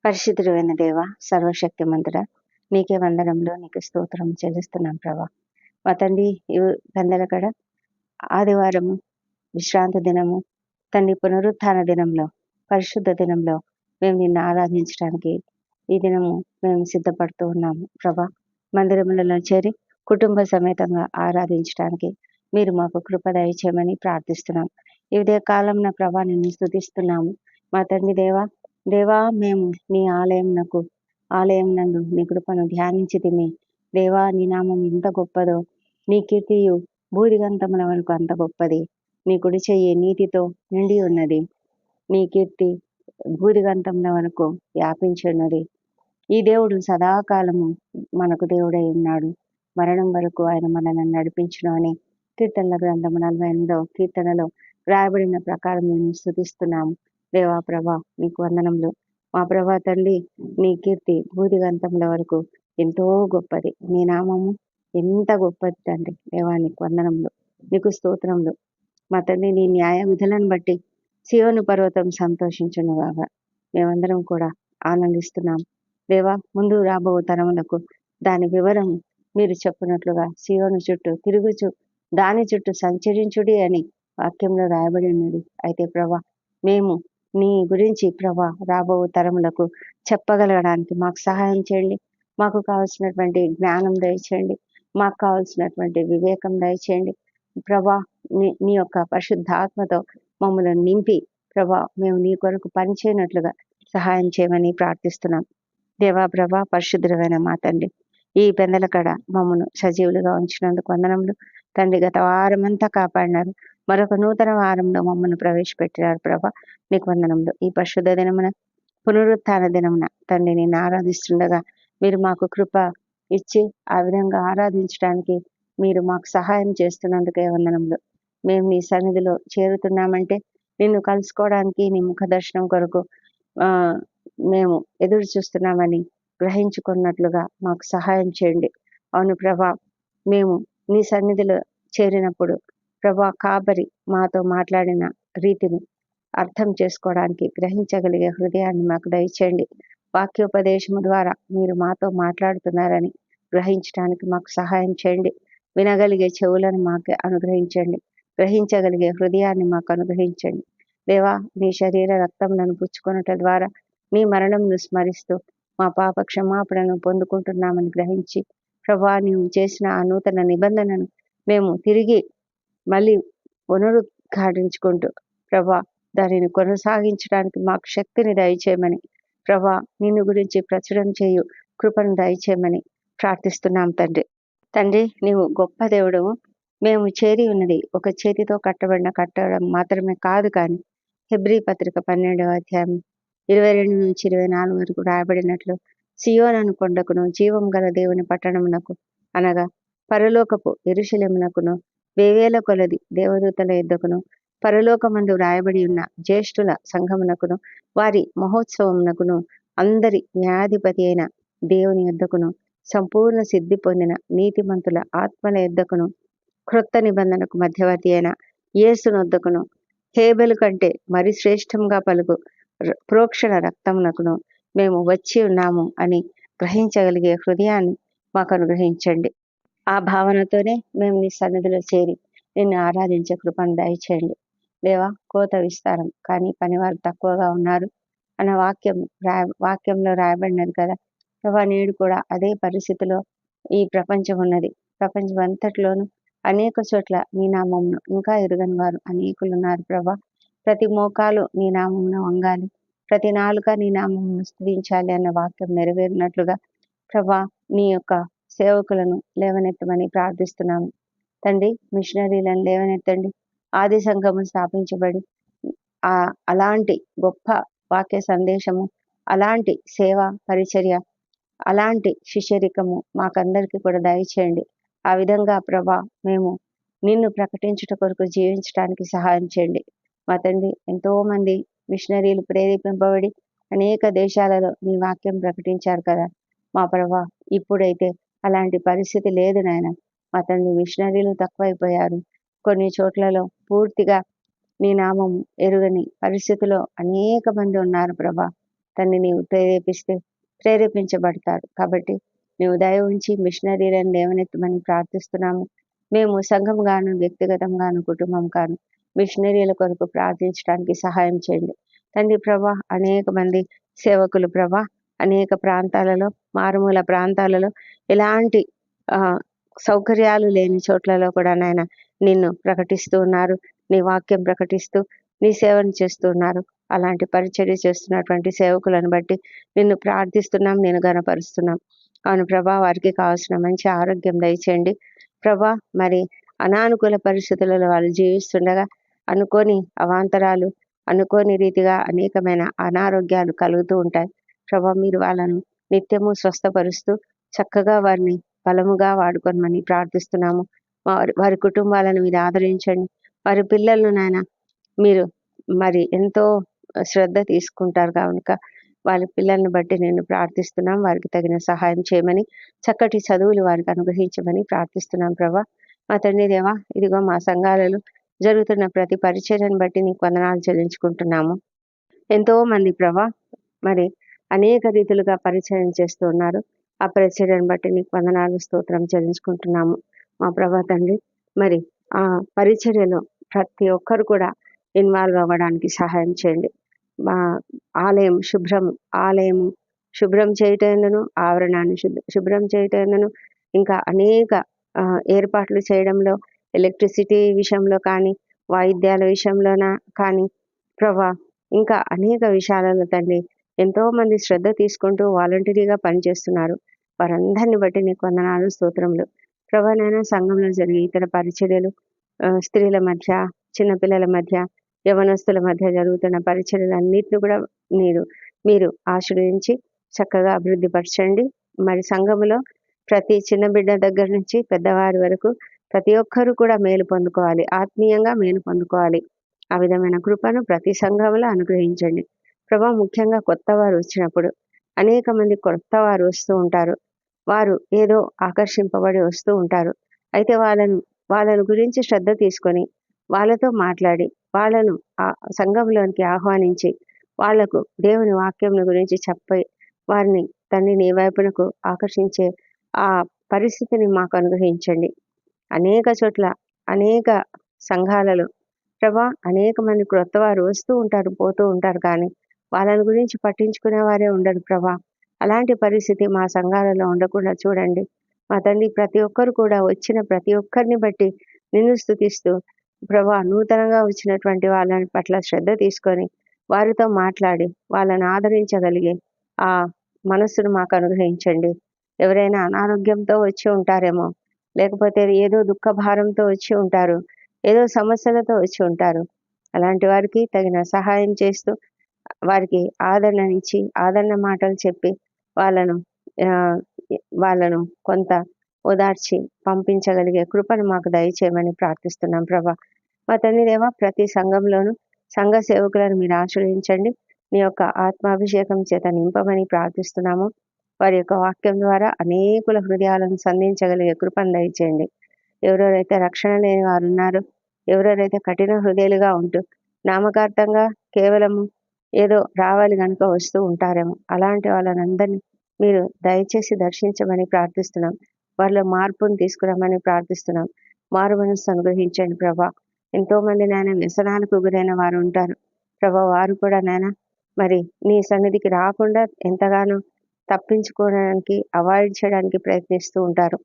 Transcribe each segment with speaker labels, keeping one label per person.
Speaker 1: పరిశుద్ధుడైన దేవ, సర్వశక్తిమంతుడా, నీకే వందనములు, నీకు స్తోత్రం చెల్లిస్తున్నాం ప్రభా. మా తండ్రి, ఈ పెందలకడ ఆదివారము, విశ్రాంతి దినము, తండ్రి పునరుత్థాన దినంలో, పరిశుద్ధ దినంలో మేము నిన్ను ఆరాధించడానికి ఈ దినము మేము సిద్ధపడుతూ ఉన్నాము ప్రభా. మందిరములలో చేరి కుటుంబ సమేతంగా ఆరాధించడానికి మీరు మాకు కృప దయచేయమని ప్రార్థిస్తున్నాం. ఈ ఉదయ కాలంన ప్రభా నిన్ను స్తుతిస్తున్నాము. మా తండ్రి దేవా, మేము నీ ఆలయం నందు నీ కృపను ధ్యానించితిమి. దేవా, నీ నామం ఎంత గొప్పదో, నీ కీర్తియు భూదిగంతముల వరకు అంత గొప్పది. నీ కుడి చెయ్యి నీతితో నిండి ఉన్నది. నీ కీర్తి భూదిగంతముల వరకు వ్యాపించి ఉన్నది. ఈ దేవుడు సదాకాలము మనకు దేవుడై ఉన్నాడు. మరణం వరకు ఆయన మనల్ని నడిపించును అని కీర్తనల గ్రంథము 48వ కీర్తనలో రాయబడిన ప్రకారం మేము స్తుతిస్తున్నాము. దేవా ప్రభా, నీకు వందనములు. మా ప్రభా తండ్రి, నీ కీర్తి భూదిగంతముల వరకు ఎంతో గొప్పది. నీ నామము ఎంత గొప్పది తండ్రి. దేవా, నీకు వందనములు, నీకు స్తోత్రములు. మా తండ్రి, నీ న్యాయ విధులను బట్టి సియోను పర్వతం సంతోషించునుగాక. మేమందరం కూడా ఆనందిస్తున్నాం. దేవా, ముందు రాబో తరములకు దాని వివరం మీరు చెప్పినట్లుగా సియోను చుట్టూ తిరుగుచు దాని చుట్టూ సంచరించుడి అని వాక్యంలో రాయబడి ఉన్నది. అయితే ప్రభా, మేము నీ గురించి ప్రభా రాబో తరములకు చెప్పగలగడానికి మాకు సహాయం చేయండి. మాకు కావాల్సినటువంటి జ్ఞానం దయచేయండి. మాకు కావాల్సినటువంటి వివేకం దయచేయండి ప్రభా. నీ యొక్క పరిశుద్ధాత్మతో మమ్మల్ని నింపి ప్రభా, మేము నీ కొరకు పనిచేయనట్లుగా సహాయం చేయమని ప్రార్థిస్తున్నాం. దేవా ప్రభా, పరిశుద్ధుడైన మా తండ్రి, ఈ పెందల కడ మమ్మను సజీవులుగా ఉంచినందుకు వందనములు తండ్రి. గత వారమంతా కాపాడినారు. మరొక నూతన వారంలో మమ్మల్ని ప్రవేశపెట్టినారు ప్రభా, నీకు వందనములు. ఈ పరిశుద్ధ దినమున, పునరుత్థాన దినమున తండ్రి నేను ఆరాధిస్తుండగా మీరు మాకు కృప ఇచ్చి ఆ విధంగా ఆరాధించడానికి మీరు మాకు సహాయం చేస్తున్నందుకే వందనములు. మేము నీ సన్నిధిలో చేరుతున్నామంటే నిన్ను కలుసుకోవడానికి, నీ ముఖ దర్శనం కొరకు మేము ఎదురు చూస్తున్నామని గ్రహించుకున్నట్లుగా మాకు సహాయం చేయండి. అవును ప్రభా, మేము నీ సన్నిధిలో చేరినప్పుడు ప్రభా, కాపరి మాతో మాట్లాడిన రీతిని అర్థం చేసుకోవడానికి గ్రహించగలిగే హృదయాన్ని మాకు దయచేయండి. వాక్యోపదేశము ద్వారా మీరు మాతో మాట్లాడుతున్నారని గ్రహించడానికి మాకు సహాయం చేయండి. వినగలిగే చెవులను మాకు అనుగ్రహించండి. గ్రహించగలిగే హృదయాన్ని మాకు అనుగ్రహించండి. దేవా, నీ శరీర రక్తములను పుచ్చుకొనుట ద్వారా నీ మరణంను స్మరిస్తూ మా పాప క్షమాపణను పొందుకుంటున్నామని గ్రహించి ప్రభా, నీవు చేసిన ఆ నూతన నిబంధనను మేము తిరిగి మళ్ళీ పునరుద్ఘాటించుకుంటూ ప్రభా దానిని కొనసాగించడానికి మాకు శక్తిని దయచేయమని ప్రభా, నిన్ను గురించి ప్రచురం చేయు కృపను దయచేయమని ప్రార్థిస్తున్నాం తండ్రి. నీవు గొప్ప దేవుడవు. మేము చేరి ఉన్నది ఒక చేతితో కట్టడం మాత్రమే కాదు, కానీ హెబ్రీ పత్రిక 12వ అధ్యాయం 22 నుంచి 24 వరకు రాయబడినట్లు సియోను కొండకును, జీవం గల దేవుని పట్టణమునకు అనగా పరలోకపు యెరూషలేమునకును, వేవేల కొలది దేవదూతల యొద్దకును, పరలోకమందు రాయబడి ఉన్న జ్యేష్ఠుల సంఘమునకును, వారి మహోత్సవమునకును, అందరి న్యాయాధిపతి అయిన దేవుని యొద్దకును, సంపూర్ణ సిద్ధి పొందిన నీతిమంతుల ఆత్మల యొద్దకును, క్రొత్త నిబంధనకు మధ్యవర్తి అయిన యేసునొద్దకును, హేబెలు కంటే మరి శ్రేష్టంగా పలుకు ప్రోక్షణ రక్తమునకును మేము వచ్చి ఉన్నాము అని గ్రహించగలిగే హృదయాన్ని మాకు అనుగ్రహించండి. ఆ భావనతోనే మేము నీ సన్నిధిలో చేరి నిన్ను ఆరాధించే కృపను దయచేయండి. దేవా, కోత విస్తారం కానీ పనివారు తక్కువగా ఉన్నారు అన్న వాక్యంలో రాయబడినది కదా ప్రభా. నేడు కూడా అదే పరిస్థితిలో ఈ ప్రపంచం ఉన్నది. ప్రపంచం అంతట్లోనూ అనేక చోట్ల నీ నామమును ఇంకా ఎరుగని వారు అనేకులు ఉన్నారు ప్రభా. ప్రతి మోకాలు నీ నామమును వంగాలి, ప్రతి నాలుక నీ నామమును స్తుతించాలి అన్న వాక్యం నెరవేరినట్లుగా ప్రభా, నీ యొక్క సేవకులను లేవనెత్తమని ప్రార్థిస్తున్నాము తండ్రి. మిషనరీలను లేవనెత్తండి. ఆది సంఘము స్థాపించబడి అలాంటి గొప్ప వాక్య సందేశము, అలాంటి సేవ పరిచర్య, అలాంటి శిష్యరికము మాకందరికీ కూడా దయచేయండి. ఆ విధంగా ప్రభా, మేము నిన్ను ప్రకటించుట కొరకు జీవించడానికి సహాయం చేయండి. మా తండ్రి, ఎంతో మంది మిషనరీలు ప్రేరేపింపబడి అనేక దేశాలలో నీ వాక్యం ప్రకటించారు కదా మా ప్రభా. ఇప్పుడైతే అలాంటి పరిస్థితి లేదు నాయన. మా తండ్రి, మిషనరీలు తక్కువైపోయారు. కొన్ని చోట్లలో పూర్తిగా నీ నామం ఎరుగని పరిస్థితిలో అనేక మంది ఉన్నారు ప్రభా. తన్ని నీవు ప్రేరేపించబడతారు. కాబట్టి నీవు దయ ఉంచి మిషనరీలను లేవనెత్తమని ప్రార్థిస్తున్నాము. మేము సంఘంగాను, వ్యక్తిగతంగాను, కుటుంబంగాను మిషనరీల కొరకు ప్రార్థించడానికి సహాయం చేయండి. తండ్రి ప్రభా, అనేక మంది సేవకులు ప్రభా అనేక ప్రాంతాలలో, మారుమూల ప్రాంతాలలో ఎలాంటి సౌకర్యాలు లేని చోట్లలో కూడా నాయన నిన్ను ప్రకటిస్తూ ఉన్నారు. నీ వాక్యం ప్రకటిస్తూ నీ సేవను చేస్తూ ఉన్నారు. అలాంటి పరిచర్య చేస్తున్నటువంటి సేవకులను బట్టి నిన్ను ప్రార్థిస్తున్నాం, నేను గనపరుస్తున్నాం. అవును ప్రభా, వారికి కావాల్సిన మంచి ఆరోగ్యం దయచేయండి ప్రభా. మరి అనానుకూల పరిస్థితులలో వాళ్ళు జీవిస్తుండగా అనుకోని అవాంతరాలు, అనుకోని రీతిగా అనేకమైన అనారోగ్యాలు కలుగుతూ ఉంటాయి ప్రభా. మీరు వాళ్ళను నిత్యము స్వస్థపరుస్తూ చక్కగా వారిని బలముగా వాడుకోనమని ప్రార్థిస్తున్నాము. వారి కుటుంబాలను మీరు ఆదరించండి. వారి పిల్లలను నాయన మీరు మరి ఎంతో శ్రద్ధ తీసుకుంటారు కనుక వాళ్ళ పిల్లల్ని బట్టి నేను ప్రార్థిస్తున్నాం. వారికి తగిన సహాయం చేయమని, చక్కటి చదువులు వారికి అనుగ్రహించమని ప్రార్థిస్తున్నాం ప్రభా. మా తండ్రి దేవా, ఇదిగో మా సంఘాలలో జరుగుతున్న ప్రతి పరిచర్యను బట్టి నీకు వందనాలు చెల్లించుకుంటున్నాము. ఎంతో మంది ప్రభా మరి అనేక రీతులుగా పరిచయం చేస్తూ ఉన్నారు. ఆ పరిచర్యను బట్టి నీకు వందనాలు, స్తోత్రం చెల్లించుకుంటున్నాము మా ప్రభా తండ్రి. మరి ఆ పరిచర్యలో ప్రతి ఒక్కరు కూడా ఇన్వాల్వ్ అవ్వడానికి సహాయం చేయండి. మా ఆలయము శుభ్రం చేయటందును, ఆవరణాన్ని శుభ్రం చేయటందును, ఇంకా అనేక ఏర్పాట్లు చేయడంలో, ఎలక్ట్రిసిటీ విషయంలో కానీ, వాయిద్యాల విషయంలోన కానీ ప్రభా, ఇంకా అనేక విషయాలలో తండ్రి ఎంతో మంది శ్రద్ధ తీసుకుంటూ వాలంటరీగా పనిచేస్తున్నారు. వారందరిని బట్టి నీకు వందనాలు, స్తోత్రములు ప్రభా. నైనా సంఘంలో జరిగే ఇతర పరిచర్యలు, స్త్రీల మధ్య, చిన్నపిల్లల మధ్య, యవనస్తుల మధ్య జరుగుతున్న పరిచర్యలన్నిటిని కూడా మీరు ఆశ్రయించి చక్కగా అభివృద్ధి పరచండి. మరి సంఘములో ప్రతి చిన్న బిడ్డ దగ్గర నుంచి పెద్దవారి వరకు ప్రతి ఒక్కరూ కూడా మేలు పొందుకోవాలి, ఆత్మీయంగా మేలు పొందుకోవాలి. ఆ విధమైన కృపను ప్రతి సంఘంలో అనుగ్రహించండి ప్రభా. ముఖ్యంగా కొత్త వారు వచ్చినప్పుడు అనేక మంది కొత్త వారు వస్తూ ఉంటారు. వారు ఏదో ఆకర్షింపబడి వస్తూ ఉంటారు. అయితే వాళ్ళను గురించి శ్రద్ధ తీసుకొని వాళ్ళతో మాట్లాడి వాళ్ళను ఆ సంఘంలోనికి ఆహ్వానించి వాళ్లకు దేవుని వాక్యం గురించి చెప్పి వారిని తండ్రి నీ వైపునకు ఆకర్షించే ఆ పరిస్థితిని మాకు అనుగ్రహించండి. అనేక చోట్ల అనేక సంఘాలలో ప్రభా అనేక మంది క్రొత్త వారు వస్తూ ఉంటారు, పోతూ ఉంటారు, కానీ వాళ్ళని గురించి పట్టించుకునే వారే ఉండరు ప్రభా. అలాంటి పరిస్థితి మా సంఘాలలో ఉండకుండా చూడండి మా తండ్రి. ప్రతి ఒక్కరు కూడా వచ్చిన ప్రతి ఒక్కరిని బట్టి నిన్ను స్తుతిస్తూ ప్రభా, నూతనంగా వచ్చినటువంటి వాళ్ళని పట్ల శ్రద్ధ తీసుకొని వారితో మాట్లాడి వాళ్ళని ఆదరించగలిగే ఆ మనస్సును మాకు అనుగ్రహించండి. ఎవరైనా అనారోగ్యంతో వచ్చి ఉంటారేమో, లేకపోతే ఏదో దుఃఖ భారంతో వచ్చి ఉంటారు, ఏదో సమస్యలతో వచ్చి ఉంటారు. అలాంటి వారికి తగిన సహాయం చేస్తూ వారికి ఆదరణనిచ్చి ఆదరణ మాటలు చెప్పి వాళ్ళను కొంత ఓదార్చి పంపించగలిగే కృపను మాకు దయచేయమని ప్రార్థిస్తున్నాం ప్రభా. మా తండ్రి దేవా, ప్రతి సంఘంలోనూ సంఘ సేవకులను మీరు ఆశ్రయించండి. నీ యొక్క ఆత్మాభిషేకం చేత నింపమని ప్రార్థిస్తున్నాము. వారి యొక్క వాక్యం ద్వారా అనేకుల హృదయాలను సంధించగలిగే కృపను దయచేయండి. ఎవరెవరైతే రక్షణ లేని వారు ఉన్నారో, ఎవరెవరైతే కఠిన హృదయాలుగా ఉంటూ నామకార్థంగా కేవలము ఏదో రావాలి కనుక వస్తూ ఉంటారేమో, అలాంటి వాళ్ళనందరినీ మీరు దయచేసి దర్శించమని ప్రార్థిస్తున్నాం. వారిలో మార్పును తీసుకురామని ప్రార్థిస్తున్నాం. మారు మనస్సు అనుగ్రహించండి ప్రభా. ఎంతో మంది నాయన వ్యసనాలకు గురైన వారు ఉంటారు ప్రభా. వారు కూడా నాయన మరి నీ సన్నిధికి రాకుండా ఎంతగానో తప్పించుకోవడానికి, అవాయిడ్ చేయడానికి ప్రయత్నిస్తూ ఉంటారు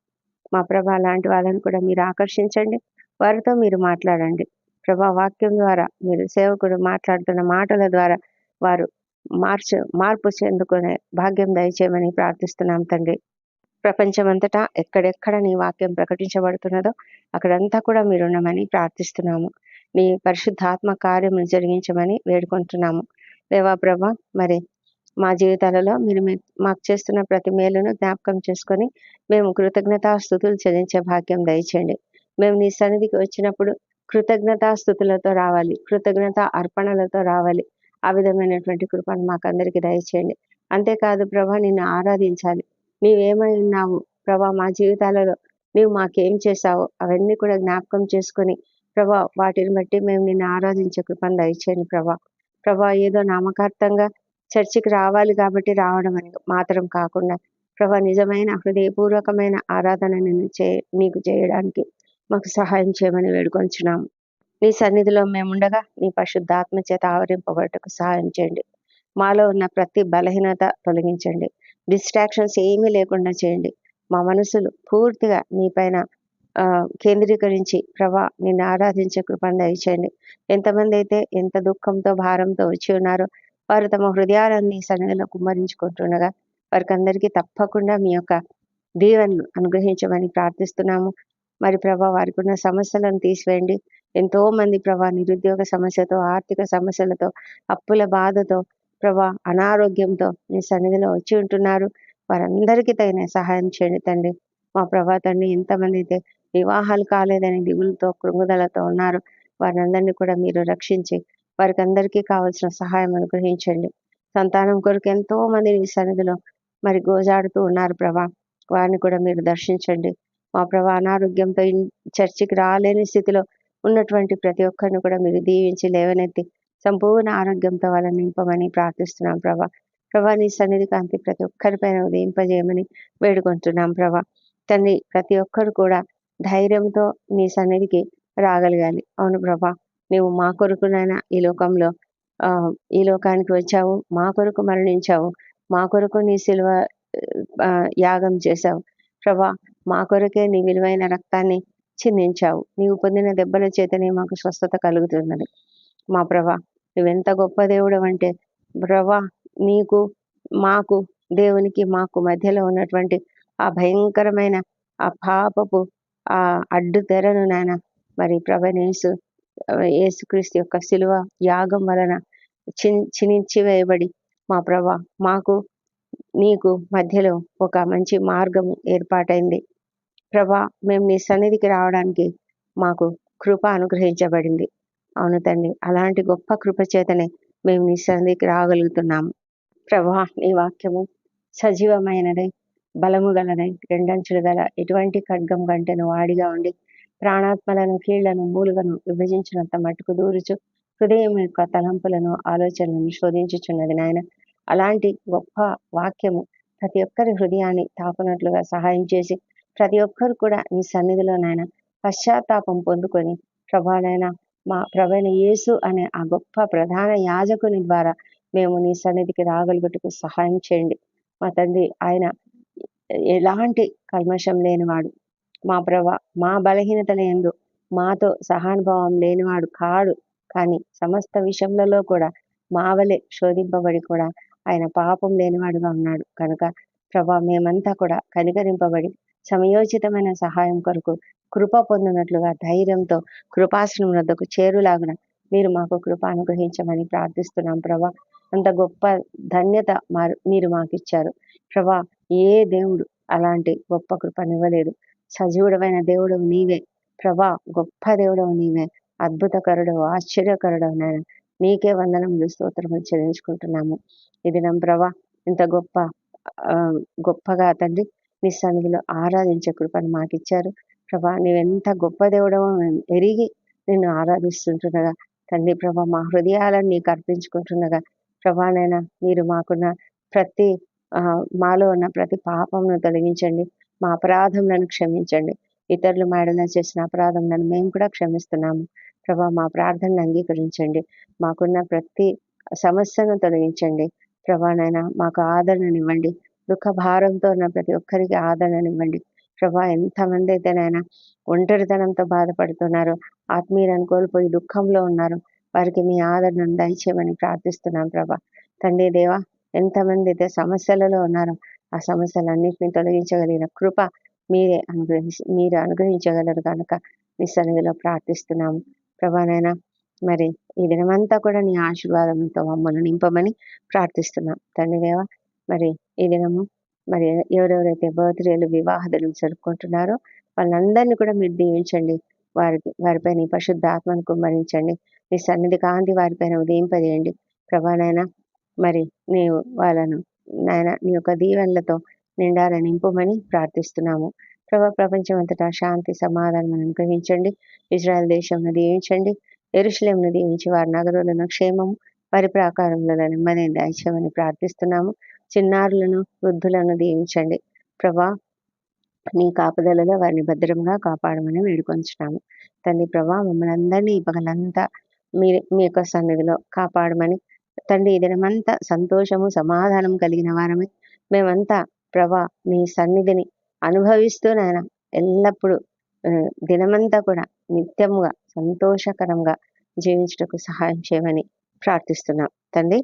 Speaker 1: మా ప్రభా. అలాంటి వాళ్ళని కూడా మీరు ఆకర్షించండి, వారితో మీరు మాట్లాడండి ప్రభా. వాక్యం ద్వారా మీరు సేవకుడు మాట్లాడుతున్న మాటల ద్వారా వారు మార్పు చెందుకునే భాగ్యం దయచేయమని ప్రార్థిస్తున్నాం తండ్రి. ప్రపంచమంతటా ఎక్కడెక్కడ నీ వాక్యం ప్రకటించబడుతున్నదో అక్కడంతా కూడా మీరున్నామని ప్రార్థిస్తున్నాము. నీ పరిశుద్ధాత్మ కార్యము జరిగించమని వేడుకుంటున్నాము దేవా ప్రభా. మరి మా జీవితాలలో మీరు మాకు చేస్తున్న ప్రతి మేలును జ్ఞాపకం చేసుకొని మేము కృతజ్ఞతాస్తుతులు చెల్లించే భాగ్యం దయచేయండి. మేము నీ సన్నిధికి వచ్చినప్పుడు కృతజ్ఞతాస్తుతులతో రావాలి, కృతజ్ఞత అర్పణలతో రావాలి. ఆ విధమైనటువంటి కృపను మాకందరికీ దయచేయండి. అంతేకాదు ప్రభా, నిన్ను ఆరాధించాలి. నీవేమై ఉన్నావు ప్రభా, మా జీవితాలలో నీవు మాకేం చేశావు అవన్నీ కూడా జ్ఞాపకం చేసుకొని ప్రభా, వాటిని బట్టి మేము నిన్ను ఆరాధించే కృపను దయచేయండి ప్రభా. ప్రభా, ఏదో నామకార్థంగా చర్చికి రావాలి కాబట్టి రావడం అని మాత్రం కాకుండా ప్రభా నిజమైన హృదయపూర్వకమైన ఆరాధన నీకు చేయడానికి మాకు సహాయం చేయమని వేడుకొంచున్నాము. నీ సన్నిధిలో మేముండగా నీ పరిశుద్ధాత్మ చేత ఆవరింపబడటకు సహాయం చేయండి. మాలో ఉన్న ప్రతి బలహీనత తొలగించండి. డిస్ట్రాక్షన్స్ ఏమీ లేకుండా చేయండి. మా మనసులు పూర్తిగా నీపైన కేంద్రీకరించి ప్రభా నిన్ను ఆరాధించే కృపను దయచేయండి. ఎంతమంది అయితే ఎంత దుఃఖంతో భారంతో వచ్చి ఉన్నారో వారు తమ హృదయాలను నీ సన్నిధిలో కుమ్మరించుకుంటుండగా వారికి అందరికీ తప్పకుండా మీ యొక్క దీవెనలు అనుగ్రహించమని ప్రార్థిస్తున్నాము. మరి ప్రభా వారికి ఉన్న సమస్యలను తీసివేయండి. ఎంతో మంది ప్రభా నిరుద్యోగ సమస్యతో, ఆర్థిక సమస్యలతో, అప్పుల బాధతో, ప్రభా అనారోగ్యంతో మీ సన్నిధిలో వచ్చి ఉంటున్నారు. వారందరికీ తగిన సహాయం చేయండి తండ్రి. మా ప్రభా తండ్రి ఎంతమంది అయితే వివాహాలు కాలేదని దిగులతో కృంగుదలతో ఉన్నారు వారందరినీ కూడా మీరు రక్షించి వారికి అందరికీ కావాల్సిన సహాయం అనుగ్రహించండి. సంతానం కొరకు ఎంతో మంది మీ సన్నిధిలో మరి గోజాడుతూ ఉన్నారు ప్రభా. వారిని కూడా మీరు దర్శించండి. మా ప్రభా అనారోగ్యంతో చర్చికి రాలేని స్థితిలో ఉన్నటువంటి ప్రతి ఒక్కరిని కూడా మీరు దీవించి లేవనెత్తి సంపూర్ణ ఆరోగ్యంతో వాళ్ళని నింపమని ప్రార్థిస్తున్నాం ప్రభా. ప్రభా నీ సన్నిధి కాంతి ప్రతి ఒక్కరిపైన ఉదయింపజేయమని వేడుకుంటున్నాం ప్రభా. తండ్రి ప్రతి ఒక్కరు కూడా ధైర్యంతో నీ సన్నిధికి రాగలగాలి. అవును ప్రభా, నీవు మా కొరకునైనా ఈ లోకానికి వచ్చావు, మా కొరకు మరణించావు, మా కొరకు నీ సిలువ యాగం చేశావు ప్రభా. మా కొరకే నీ విలువైన రక్తాన్ని చిందించావు. నీవు పొందిన దెబ్బల చేతనే మాకు స్వస్థత కలుగుతున్నది. మా ప్రభా నువ్వెంత గొప్ప దేవుడు అంటే ప్రభా, నీకు మాకు దేవునికి మాకు మధ్యలో ఉన్నటువంటి ఆ భయంకరమైన ఆ పాపపు ఆ అడ్డు తెరను నాయన మరి ప్రభనేసు యేసుక్రీస్తు యొక్క శిలువ యాగం వలన చినించి వేయబడి మా ప్రభా మాకు నీకు మధ్యలో ఒక మంచి మార్గం ఏర్పాటైంది ప్రభా. మేము నీ సన్నిధికి రావడానికి మాకు కృప అనుగ్రహించబడింది. అవును తండ్రి, అలాంటి గొప్ప కృప చేతనే మేము నీ సన్నిధికి రాగలుగుతున్నాము ప్రభా. నీ వాక్యము సజీవమైనదై బలము గలదై రెండంచులు గల ఎటువంటి ఖడ్గం కంటెను వాడిగా ఉండి ప్రాణాత్మలను కీళ్లను మూలుగను విభజించినంత మట్టుకు దూరుచు హృదయం యొక్క తలంపులను ఆలోచనలను శోధించుచున్నది నాయన. అలాంటి గొప్ప వాక్యము ప్రతి ఒక్కరి హృదయాన్ని తాకునట్లుగా సహాయం చేసి ప్రతి ఒక్కరు కూడా నీ సన్నిధిలో నాయన పశ్చాత్తాపం పొందుకొని ప్రభానైనా మా ప్రభైన యేసు అనే ఆ గొప్ప ప్రధాన యాజకుని ద్వారా మేము నీ సన్నిధికి రాగలుగుటకు సహాయం చేయండి మా తండ్రి. ఆయన ఎలాంటి కల్మషం లేనివాడు, మా ప్రభ మా బలహీనతల యందు మాతో సహానుభావం లేనివాడు కాడు. కానీ సమస్త విషయములలో కూడా మావలే శోధింపబడి కూడా ఆయన పాపం లేనివాడుగా ఉన్నాడు కనుక ప్రభా మేమంతా కూడా కనికరింపబడి సమయోచితమైన సహాయం కొరకు కృప పొందినట్లుగా ధైర్యంతో కృపాసనం వద్దకు చేరులాగున మీరు మాకు కృప అనుగ్రహించమని ప్రార్థిస్తున్నాం ప్రభా. అంత గొప్ప ధన్యత మీరు మాకిచ్చారు ప్రభా. ఏ దేవుడు అలాంటి గొప్ప కృపనివ్వలేదు. సజీవుడమైన దేవుడు నీవే ప్రభా, గొప్ప దేవుడు నీవే, అద్భుతకరుడు ఆశ్చర్యకరుడవు నాయన. నీకే వందనములు స్తోత్రములు చెల్లించుకుంటున్నాము. ఇది నమ్మ ప్రభా, ఇంత గొప్పగా తండ్రి నీ సన్నిధిలో ఆరాధించే కృపను మాకిచ్చారు ప్రభా. నీవెంత గొప్ప దేవుడవో మేము ఎరిగి నిన్ను ఆరాధిస్తుంటుండగా తండ్రి ప్రభా, మా హృదయాలను నీకు అర్పించుకుంటుండగా ప్రభానైనా మీరు మాకున్న ప్రతి మాలో ఉన్న ప్రతి పాపమును తొలగించండి. మా అపరాధములను క్షమించండి. ఇతరులు మేడలో చేసిన అపరాధములను మేము కూడా క్షమిస్తున్నాము ప్రభా. మా ప్రార్థనను అంగీకరించండి. మాకున్న ప్రతి సమస్యను తొలగించండి ప్రభానైనా. మాకు ఆదరణనివ్వండి. దుఃఖ భారంతో ఉన్న ప్రతి ఒక్కరికి ఆదరణనివ్వండి ప్రభా. ఎంతమంది అయితేనైనా ఒంటరితనంతో బాధపడుతున్నారో, ఆత్మీయులను కోల్పోయి దుఃఖంలో ఉన్నారు, వారికి మీ ఆదరణను దయచేయమని ప్రార్థిస్తున్నాం ప్రభా. తండ్రి దేవా, ఎంతమంది అయితే సమస్యలలో ఉన్నారో ఆ సమస్యలన్నింటినీ తొలగించగలిగిన కృప మీరు అనుగ్రహించగలరు కనుక మీ సన్నిధిలో ప్రార్థిస్తున్నాము ప్రభానైనా. మరి ఈ దినమంతా కూడా నీ ఆశీర్వాదంతో మమ్మల్ని నింపమని ప్రార్థిస్తున్నాం తండ్రి దేవా. మరి ఈ దినము మరి ఎవరెవరైతే బర్త్డేలు వివాహాలు జరుపుకుంటున్నారో వాళ్ళందరినీ కూడా మీరు దీవించండి. వారిపై నీ పరిశుద్ధ ఆత్మను కుమ్మరించండి. నీ సన్నిధి కాంతి వారిపైన ఉదయింపజేయండి ప్రభానైనా. మరి నీవు వాళ్ళను నాయన నీ యొక్క దీవెనలతో నిండాలని నింపుమని ప్రార్థిస్తున్నాము ప్రభా. ప్రపంచం అంతటా శాంతి సమాధానం అనుగ్రహించండి. ఇజ్రాయెల్ దేశంను దీవించండి. యెరూషలేమును దీవించి వారి నగరులను క్షేమము, వారి ప్రాకారంలో నెమ్మదిని దయచేయమని ప్రార్థిస్తున్నాము. చిన్నారులను, వృద్ధులను దీవించండి ప్రభా. నీ కాపుదలలో వారిని భద్రంగా కాపాడమని వేడుకొంచున్నాము తండ్రి. ప్రభా, మమ్మల్ని అందరినీ ఈ పగలంతా మీ యొక్క సన్నిధిలో కాపాడమని తండ్రి. ఈ దినమంతా సంతోషము, సమాధానం కలిగిన వారమే మేమంతా ప్రభా మీ సన్నిధిని అనుభవిస్తూ నాయన ఎల్లప్పుడూ దినమంతా కూడా నిత్యముగా సంతోషకరంగా జీవించుటకు సహాయం చేయమని ప్రార్థిస్తున్నాం తండ్రి.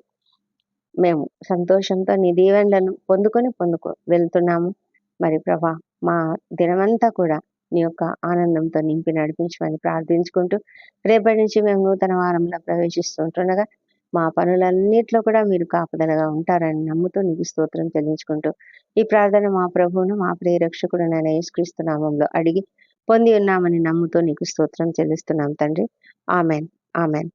Speaker 1: మేము సంతోషంతో నీ దీవెనలను పొందుకొని వెళ్తున్నాము. మరి ప్రభా, మా దినమంతా కూడా నీ యొక్క ఆనందంతో నింపి నడిపించమని ప్రార్థించుకుంటూ రేపటి నుంచి మేము నూతన వారంలో ప్రవేశిస్తుంటుండగా మా పనులన్నిట్లో కూడా మీరు కాపుదలగా ఉంటారని నమ్ముతూ నీకు స్తోత్రం చెల్లించుకుంటూ ఈ ప్రార్థన మా ప్రభువును, మా ప్రియరక్షకుడు నేను యేసుక్రీస్తు నామంలో అడిగి పొంది ఉన్నామని నమ్ముతూ నీకు స్తోత్రం చెల్లిస్తున్నాం తండ్రి. Amen, amen.